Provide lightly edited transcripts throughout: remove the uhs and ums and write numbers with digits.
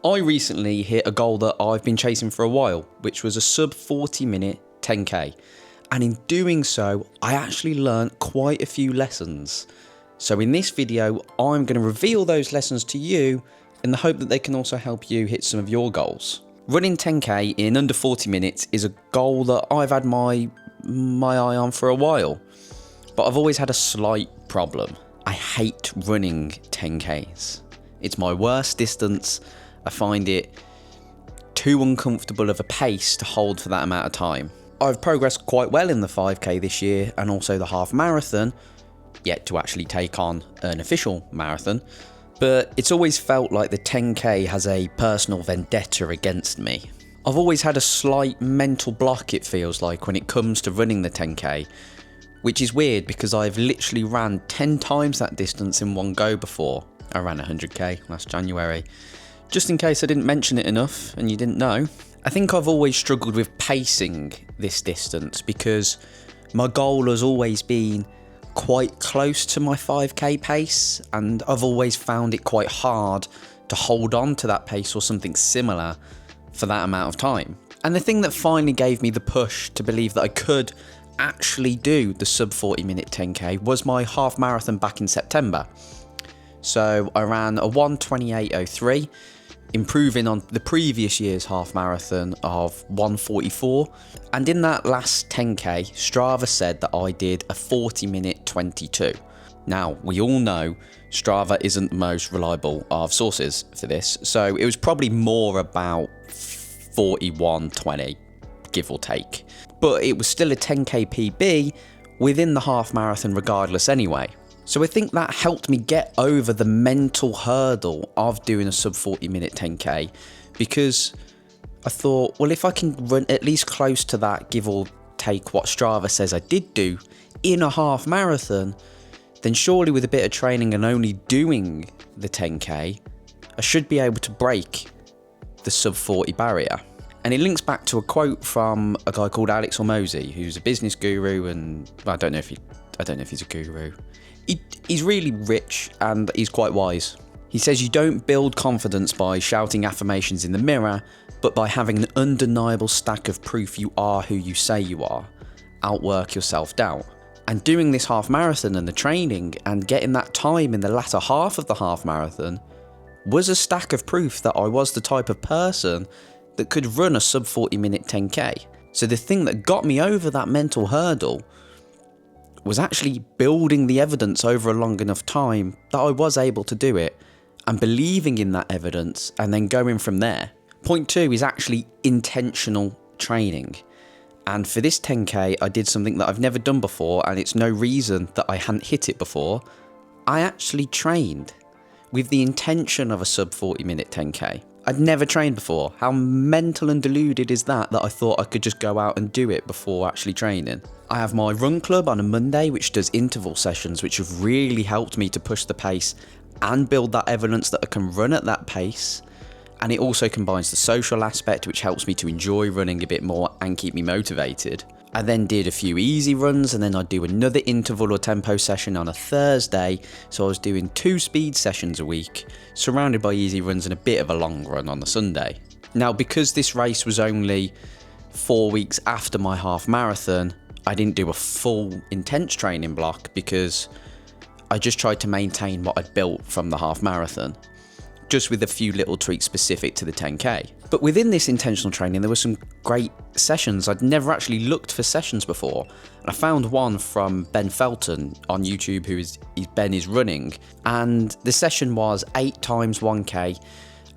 I recently hit a goal that I've been chasing for a while, which was a sub 40-minute 10k. And in doing so, I actually learned quite a few lessons. So in this video, I'm going to reveal those lessons to you in the hope that they can also help you hit some of your goals. Running 10k in under 40 minutes is a goal that I've had my eye on for a while, but I've always had a slight problem. I hate running 10ks. It's my worst distance. I find it too uncomfortable of a pace to hold for that amount of time. I've progressed quite well in the 5k this year and also the half marathon, yet to actually take on an official marathon, but it's always felt like the 10k has a personal vendetta against me. I've always had a slight mental block, it feels like, when it comes to running the 10k, which is weird because I've literally ran 10 times that distance in one go before. I ran 100k last January. Just in case I didn't mention it enough and you didn't know, I think I've always struggled with pacing this distance because my goal has always been quite close to my 5k pace, and I've always found it quite hard to hold on to that pace or something similar for that amount of time. And the thing that finally gave me the push to believe that I could actually do the sub 40-minute 10k was my half marathon back in September. So I ran a 1:28:03, improving on the previous year's half marathon of 1:44. And in that last 10k, Strava said that I did a 40-minute 22. Now, we all know Strava isn't the most reliable of sources for this, so it was probably more about 41:20, give or take. But it was still a 10k PB within the half marathon regardless anyway. So I think that helped me get over the mental hurdle of doing a sub 40-minute 10k, because I thought, well, if I can run at least close to that, give or take what Strava says I did do in a half marathon, then surely with a bit of training and only doing the 10k, I should be able to break the sub 40 barrier. And it links back to a quote from a guy called Alex Hormozi, who's a business guru, and I don't know if he's a guru. He's really rich and he's quite wise. He says you don't build confidence by shouting affirmations in the mirror, but by having an undeniable stack of proof you are who you say you are. Outwork your self-doubt. And doing this half marathon and the training and getting that time in the latter half of the half marathon was a stack of proof that I was the type of person that could run a sub 40-minute 10k. So the thing that got me over that mental hurdle was actually building the evidence over a long enough time that I was able to do it, and believing in that evidence and then going from there. Point 2 is actually intentional training. And for this 10k, I did something that I've never done before, and it's no reason that I hadn't hit it before. I actually trained with the intention of a sub 40-minute 10k. I'd never trained before. How mental and deluded is that I thought I could just go out and do it before actually training. I have my run club on a Monday, which does interval sessions, which have really helped me to push the pace and build that evidence that I can run at that pace. And it also combines the social aspect, which helps me to enjoy running a bit more and keep me motivated. I then did a few easy runs, and then I'd do another interval or tempo session on a Thursday. So I was doing 2 speed sessions a week, surrounded by easy runs and a bit of a long run on the Sunday. Now, because this race was only 4 weeks after my half marathon, I didn't do a full intense training block because I just tried to maintain what I'd built from the half marathon, just with a few little tweaks specific to the 10k. But within this intentional training, there were some great sessions. I'd never actually looked for sessions before. And I found one from Ben Felton on YouTube, Ben is running. And the session was 8 times 1k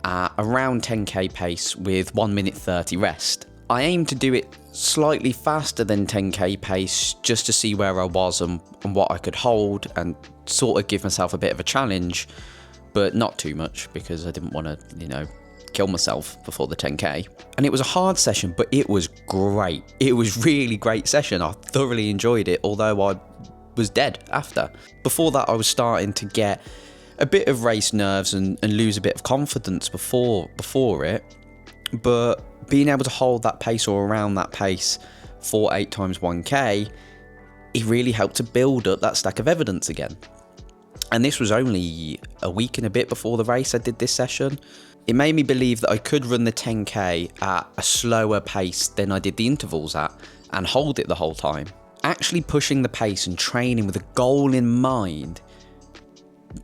at around 10k pace with 1 minute 30 rest. I aimed to do it slightly faster than 10k pace just to see where I was and what I could hold, and sort of give myself a bit of a challenge, but not too much because I didn't want to, kill myself before the 10k. And it was a hard session, but it was great. It was really great session. I thoroughly enjoyed it, although I was dead after. Before that, I was starting to get a bit of race nerves and lose a bit of confidence before it. But being able to hold that pace or around that pace for 8 times 1k, it really helped to build up that stack of evidence again. And this was only a week and a bit before the race I did this session. It made me believe that I could run the 10k at a slower pace than I did the intervals at and hold it the whole time. Actually pushing the pace and training with a goal in mind,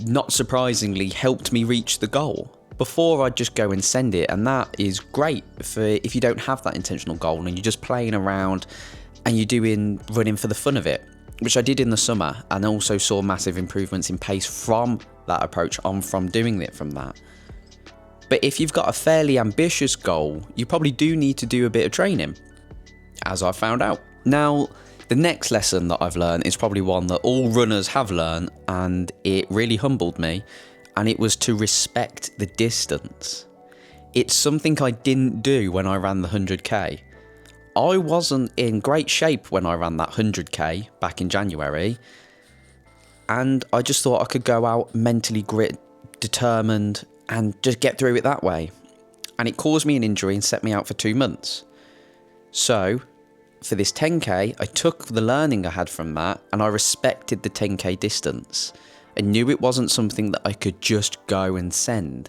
not surprisingly, helped me reach the goal. Before, I'd just go and send it, and that is great for if you don't have that intentional goal and you're just playing around and you're doing running for the fun of it, which I did in the summer, and also saw massive improvements in pace from that approach from doing it from that. But if you've got a fairly ambitious goal, you probably do need to do a bit of training, as I found out. Now, the next lesson that I've learned is probably one that all runners have learned, and it really humbled me, and it was to respect the distance. It's something I didn't do when I ran the 100k. I wasn't in great shape when I ran that 100k back in January, and I just thought I could go out mentally determined and just get through it that way. And it caused me an injury and set me out for 2 months. So, for this 10k, I took the learning I had from that and I respected the 10k distance. I knew it wasn't something that I could just go and send.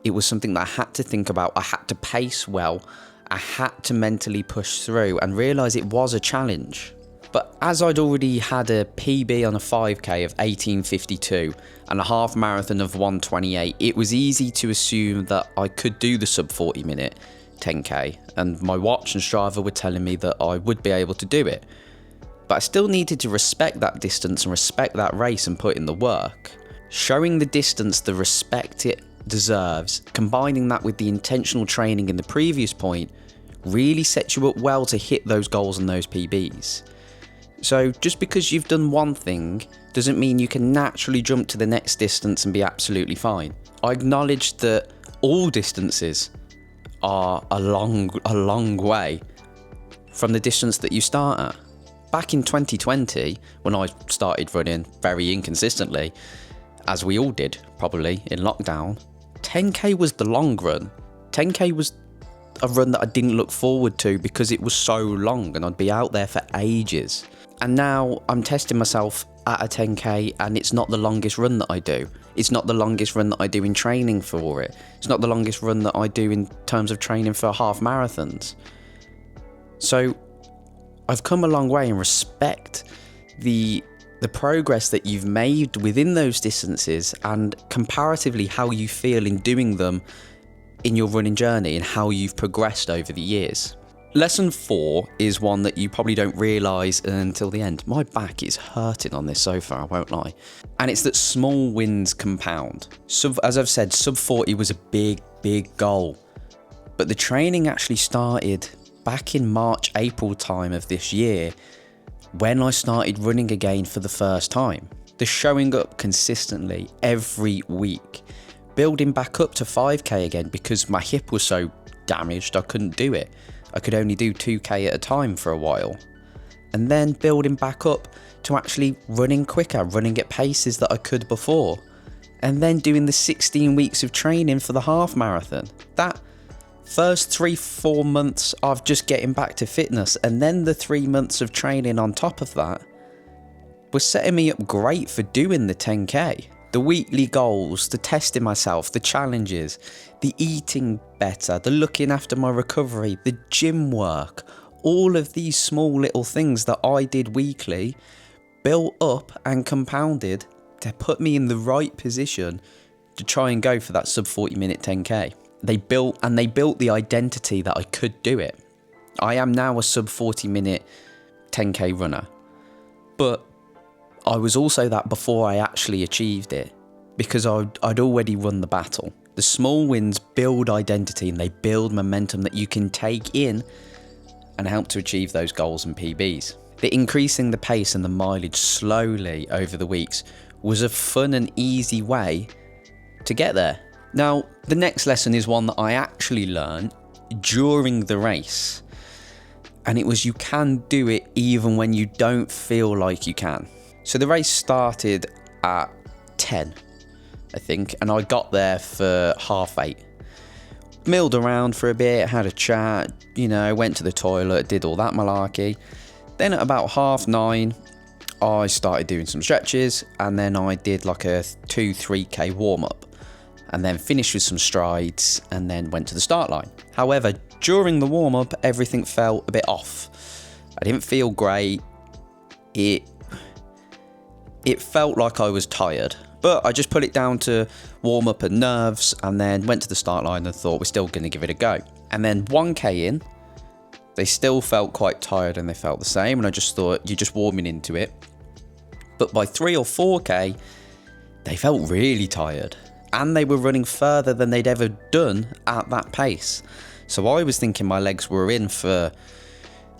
It was something that I had to think about. I had to pace well. I had to mentally push through and realise it was a challenge. But as I'd already had a PB on a 5k of 18:52 and a half marathon of 1:28, it was easy to assume that I could do the sub 40 minute 10k, and my watch and Strava were telling me that I would be able to do it. But I still needed to respect that distance and respect that race and put in the work. Showing the distance the respect it deserves, combining that with the intentional training in the previous point, really sets you up well to hit those goals and those PBs. So just because you've done one thing doesn't mean you can naturally jump to the next distance and be absolutely fine. I acknowledge that all distances are a long way from the distance that you start at. Back in 2020, when I started running very inconsistently, as we all did probably in lockdown, 10k was the long run. 10k was a run that I didn't look forward to because it was so long and I'd be out there for ages. And now I'm testing myself at a 10k and it's not the longest run that I do. It's not the longest run that I do in training for it. It's not the longest run that I do in terms of training for half marathons. So I've come a long way and respect the progress that you've made within those distances and comparatively how you feel in doing them in your running journey and how you've progressed over the years. Lesson 4 is one that you probably don't realise until the end. My back is hurting on this so far, I won't lie. And it's that small wins compound. As I've said, sub 40 was a big goal. But the training actually started back in March, April time of this year when I started running again for the first time. The showing up consistently every week. Building back up to 5k again because my hip was so damaged I couldn't do it. I could only do 2k at a time for a while. And then building back up to actually running quicker, running at paces that I could before. And then doing the 16 weeks of training for the half marathon. That first 3-4 months of just getting back to fitness and then the 3 months of training on top of that was setting me up great for doing the 10k. The weekly goals, the testing myself, the challenges, the eating better, the looking after my recovery, the gym work, all of these small little things that I did weekly built up and compounded to put me in the right position to try and go for that sub 40 minute 10k. They built the identity that I could do it. I am now a sub 40 minute 10k runner. But I was also that before I actually achieved it, because I'd already won the battle. The small wins build identity and they build momentum that you can take in and help to achieve those goals and PBs. The increasing the pace and the mileage slowly over the weeks was a fun and easy way to get there. Now, the next lesson is one that I actually learned during the race. And it was you can do it even when you don't feel like you can. So the race started at 10, I think, and I got there for 8:30. Milled around for a bit, had a chat, went to the toilet, did all that malarkey. Then at about 9:30, I started doing some stretches, and then I did like a 2-3k warm-up. and then finished with some strides and then went to the start line. However, during the warm-up, everything felt a bit off. I didn't feel great. It felt like I was tired, but I just put it down to warm-up and nerves, and then went to the start line and thought we're still going to give it a go. And then 1K in, they still felt quite tired and they felt the same, and I just thought you're just warming into it. But by 3 or 4K, they felt really tired, and they were running further than they'd ever done at that pace. So I was thinking my legs were in for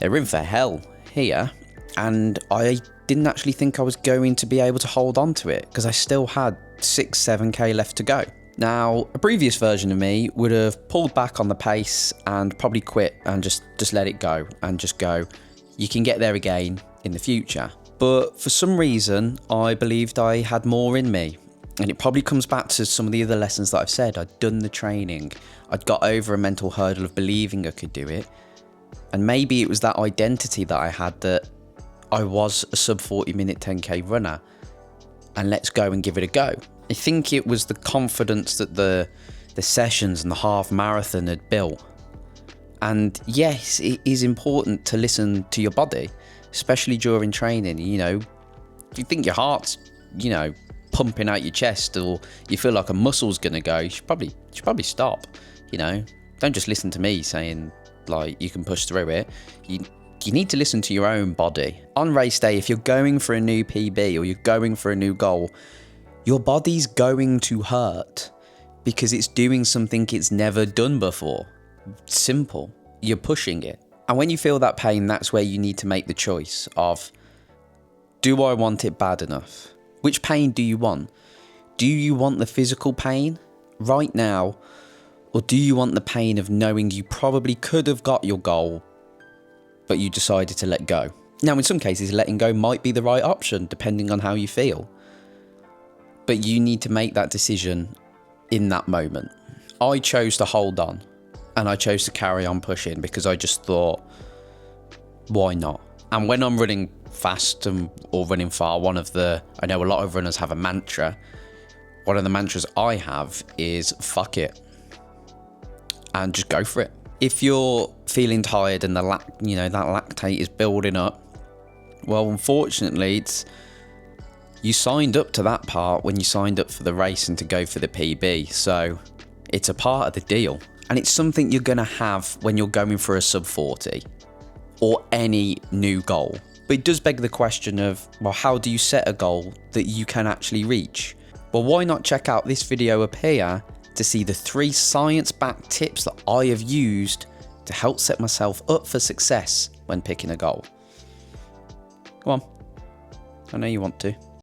hell here, and I didn't actually think I was going to be able to hold on to it because I still had 6-7K left to go. Now, a previous version of me would have pulled back on the pace and probably quit and just let it go and just go, you can get there again in the future. But for some reason, I believed I had more in me. And it probably comes back to some of the other lessons that I've said. I'd done the training. I'd got over a mental hurdle of believing I could do it. And maybe it was that identity that I had that I was a sub 40 minute 10K runner. And let's go and give it a go. I think it was the confidence that the sessions and the half marathon had built. And yes, it is important to listen to your body, especially during training. You know, if you think your heart's, you know, pumping out your chest, or you feel like a muscle's gonna go, you should probably stop. You know, don't just listen to me saying like you can push through it. You need to listen to your own body. On race day, if you're going for a new PB or you're going for a new goal, your body's going to hurt because it's doing something it's never done before. Simple. You're pushing it. And when you feel that pain, that's where you need to make the choice of, do I want it bad enough? Which pain do you want? Do you want the physical pain right now? Or do you want the pain of knowing you probably could have got your goal, but you decided to let go? Now, in some cases, letting go might be the right option, depending on how you feel. But you need to make that decision in that moment. I chose to hold on, and I chose to carry on pushing because I just thought, why not? And when I'm running fast or running far, I know a lot of runners have a mantra. One of the mantras I have is fuck it, and just go for it. If you're feeling tired and that lactate is building up, well, unfortunately, you signed up to that part when you signed up for the race and to go for the PB. So it's a part of the deal, and it's something you're going to have when you're going for a sub 40 or any new goal. But it does beg the question of, well, how do you set a goal that you can actually reach? Well, why not check out this video up here to see the 3 science-backed tips that I have used to help set myself up for success when picking a goal. Come on, I know you want to.